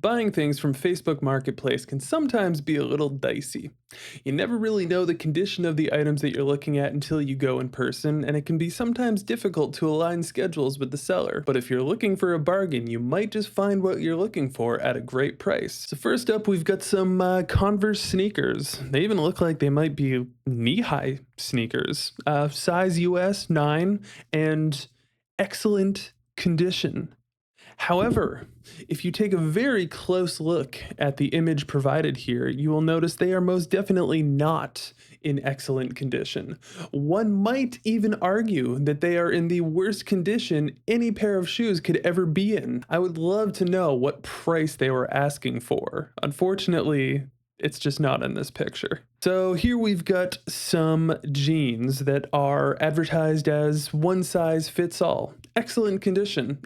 Buying things from Facebook Marketplace can sometimes be a little dicey. You never really know the condition of the items that you're looking at until you go in person, and it can be sometimes difficult to align schedules with the seller. But if you're looking for a bargain, you might just find what you're looking for at a great price. So first up, we've got some Converse sneakers. They even look like they might be knee-high sneakers. Size US 9 and excellent condition. However, if you take a very close look at the image provided here, you will notice they are most definitely not in excellent condition. One might even argue that they are in the worst condition any pair of shoes could ever be in. I would love to know what price they were asking for. Unfortunately, it's just not in this picture. So here we've got some jeans that are advertised as one size fits all. Excellent condition.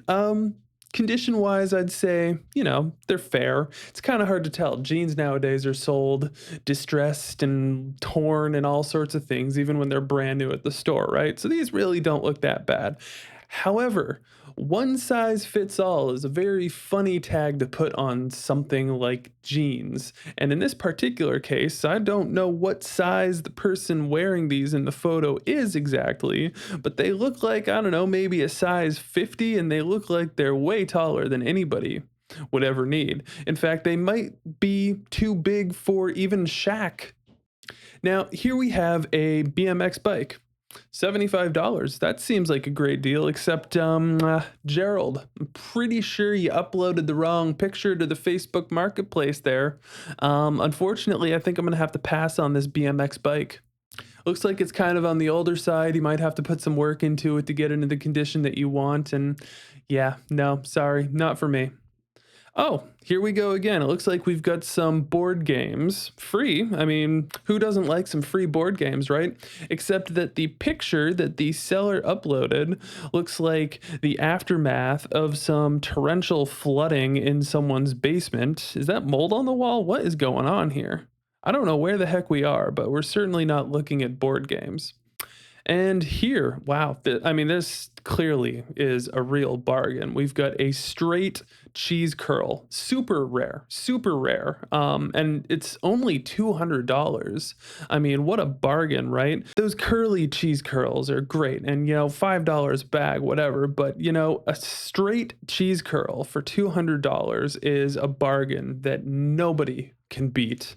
Condition wise, I'd say, they're fair. It's kind of hard to tell. Jeans nowadays are sold distressed and torn and all sorts of things, even when they're brand new at the store, right? So these really don't look that bad. However, one size fits all is a very funny tag to put on something like jeans. And in this particular case, I don't know what size the person wearing these in the photo is exactly, but they look like, I don't know, maybe a size 50, and they look like they're way taller than anybody would ever need. In fact, they might be too big for even Shaq. Now, here we have a BMX bike. $75. That seems like a great deal, except Gerald, I'm pretty sure you uploaded the wrong picture to the Facebook Marketplace there. Unfortunately, I think I'm going to have to pass on this BMX bike. Looks like it's kind of on the older side. You might have to put some work into it to get into the condition that you want, and yeah, no, sorry, not for me. Oh, here we go again. It looks like we've got some board games. Free. I mean, who doesn't like some free board games, right? Except that the picture that the seller uploaded looks like the aftermath of some torrential flooding in someone's basement. Is that mold on the wall? What is going on here? I don't know where the heck we are, but we're certainly not looking at board games. And here, wow, this clearly is a real bargain. We've got a straight cheese curl, super rare, super rare. And it's only $200. I mean, what a bargain, right? Those curly cheese curls are great, and $5 a bag, whatever. But a straight cheese curl for $200 is a bargain that nobody can beat.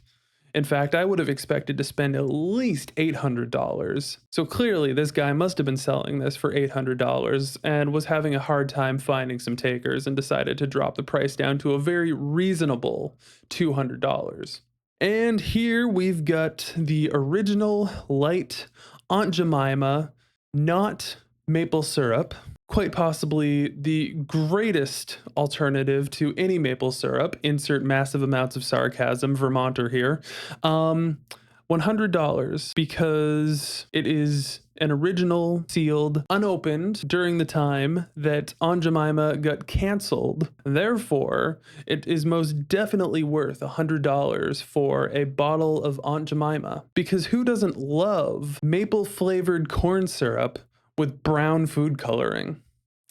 In fact, I would have expected to spend at least $800. So clearly, this guy must have been selling this for $800 and was having a hard time finding some takers and decided to drop the price down to a very reasonable $200. And here we've got the original light Aunt Jemima, not maple syrup. Quite possibly the greatest alternative to any maple syrup. Insert massive amounts of sarcasm, Vermonter here. $100 because it is an original, sealed, unopened during the time that Aunt Jemima got canceled. Therefore, it is most definitely worth $100 for a bottle of Aunt Jemima. Because who doesn't love maple flavored corn syrup with brown food coloring?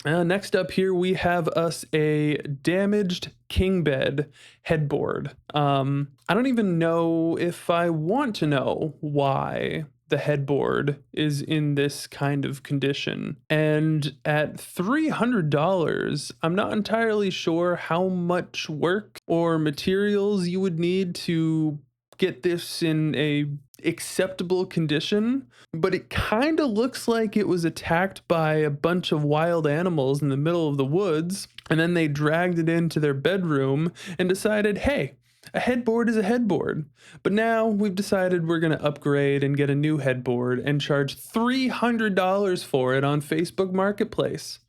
Next up here, we have us a damaged king bed headboard. I don't even know if I want to know why the headboard is in this kind of condition. And at $300, I'm not entirely sure how much work or materials you would need to get this in a acceptable condition, but it kind of looks like it was attacked by a bunch of wild animals in the middle of the woods, and then they dragged it into their bedroom and decided, hey, a headboard is a headboard. But now we've decided we're going to upgrade and get a new headboard and charge $300 for it on Facebook Marketplace.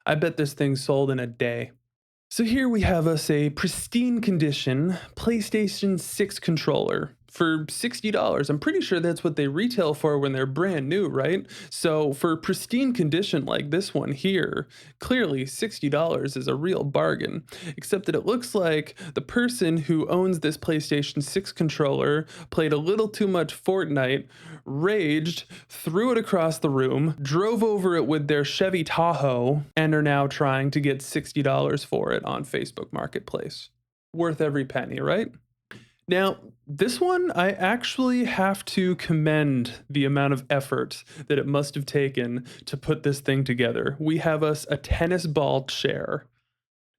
I bet this thing sold in a day. So here we have us a pristine condition PlayStation 6 controller for $60. I'm pretty sure that's what they retail for when they're brand new, right? So for pristine condition like this one here, clearly $60 is a real bargain, except that it looks like the person who owns this PlayStation 6 controller played a little too much Fortnite, raged, threw it across the room, drove over it with their Chevy Tahoe, and are now trying to get $60 for it on Facebook Marketplace. Worth every penny, right? Now, this one, I actually have to commend the amount of effort that it must have taken to put this thing together. We have us a tennis ball chair.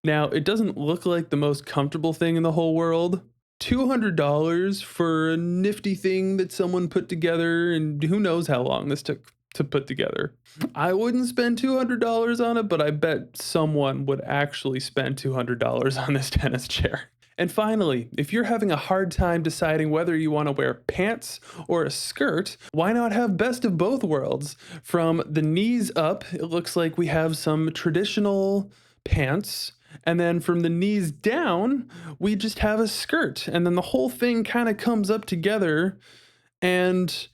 Now, it doesn't look like the most comfortable thing in the whole world. $200 for a nifty thing that someone put together, and who knows how long this took to put together. I wouldn't spend $200 on it, but I bet someone would actually spend $200 on this tennis chair. And finally, if you're having a hard time deciding whether you want to wear pants or a skirt, why not have best of both worlds? From the knees up, it looks like we have some traditional pants. And then from the knees down, we just have a skirt. And then the whole thing kind of comes up together. And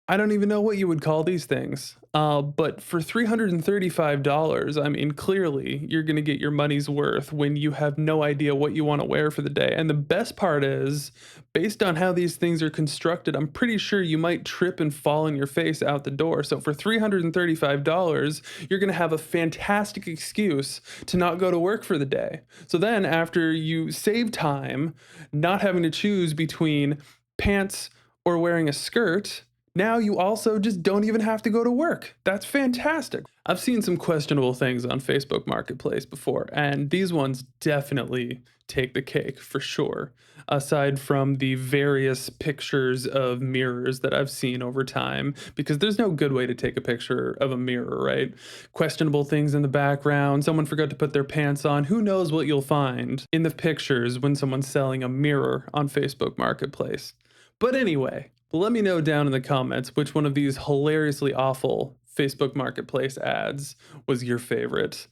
I don't even know what you would call these things. But for $335, I mean, clearly you're going to get your money's worth when you have no idea what you want to wear for the day. And the best part is, based on how these things are constructed, I'm pretty sure you might trip and fall on your face out the door. So for $335, you're going to have a fantastic excuse to not go to work for the day. So then, after you save time not having to choose between pants or wearing a skirt, now you also just don't even have to go to work. That's fantastic. I've seen some questionable things on Facebook Marketplace before, and these ones definitely take the cake for sure. Aside from the various pictures of mirrors that I've seen over time, because there's no good way to take a picture of a mirror, right? Questionable things in the background, someone forgot to put their pants on. Who knows what you'll find in the pictures when someone's selling a mirror on Facebook Marketplace. But anyway, let me know down in the comments which one of these hilariously awful Facebook Marketplace ads was your favorite.